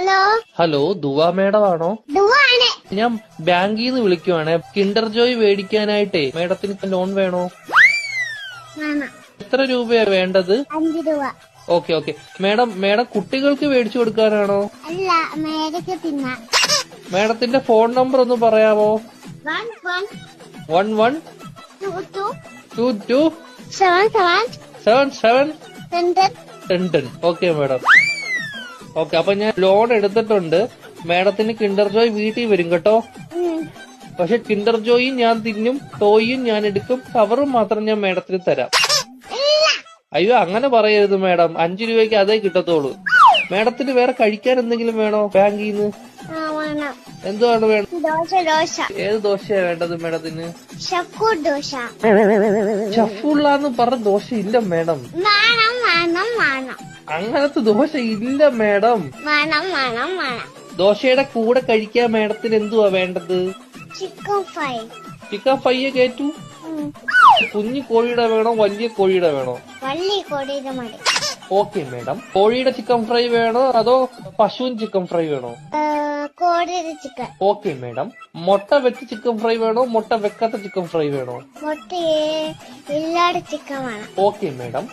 Hello hello ദുവാ madam ആണോ? ദുവാണ്. ഞാൻ ബാങ്കിൽ നിന്ന് വിളിക്കുവാണ്. കിൻഡർ ജോയ് മേടിക്കാനായിട്ടേ മേഡത്തിന് ലോൺ വേണോ? എത്ര രൂപയാ വേണ്ടത്? 5 രൂപ. ഓക്കെ ഓക്കെ മേഡം കുട്ടികൾക്ക് മേടിച്ചു കൊടുക്കാനാണോ? അല്ല, മേടിക്ക് തിന്നാ. മേഡത്തിന്റെ ഫോൺ നമ്പർ ഒന്ന് പറയാമോ? 1122 77 ഓക്കെ മേഡം. ഓക്കെ, അപ്പൊ ഞാൻ ലോൺ എടുത്തിട്ടുണ്ട്. മേഡത്തിന് കിൻഡർ ജോയ് വീട്ടിൽ വരും കേട്ടോ. പക്ഷെ കിൻഡർ ജോയും ഞാൻ തിന്നും, ടോയും ഞാൻ എടുക്കും, കവറും മാത്രം ഞാൻ മേഡത്തിന് തരാം. അയ്യോ അങ്ങനെ പറയരുത് മേഡം, 5 രൂപയ്ക്ക് അതേ കിട്ടത്തോളൂ. മേഡത്തിന് വേറെ കഴിക്കാൻ എന്തെങ്കിലും വേണോ ബാങ്കിൽ നിന്ന്? എന്തുവാണ് വേണം? ഏത് ദോശയാ വേണ്ടത് മേഡത്തിന്? ഷഫുള്ളാന്ന് പറഞ്ഞ ദോശ ഇല്ല മേഡം. അങ്ങനത്തെ ദോശ ഇല്ല മേഡം. ദോശയുടെ കൂടെ കഴിക്കാൻ മേഡത്തിന് എന്തുവാ വേണ്ടത്? ചിക്കൻ ഫ്രൈ കേറ്റു. കുഞ്ഞു കോഴിയുടെ വേണോ വലിയ കോഴിയുടെ വേണോ? Okay madam. കോഴിയുടെ ചിക്കൻ ഫ്രൈ വേണോ അതോ പശുവിൻ ചിക്കൻ ഫ്രൈ വേണോ? Okay madam. മുട്ട വെച്ച ചിക്കൻ ഫ്രൈ വേണോ മുട്ട വെക്കാത്ത ചിക്കൻ ഫ്രൈ വേണോ? മുട്ട ഇല്ലാത്ത ചിക്കൻ വേണം. Okay madam.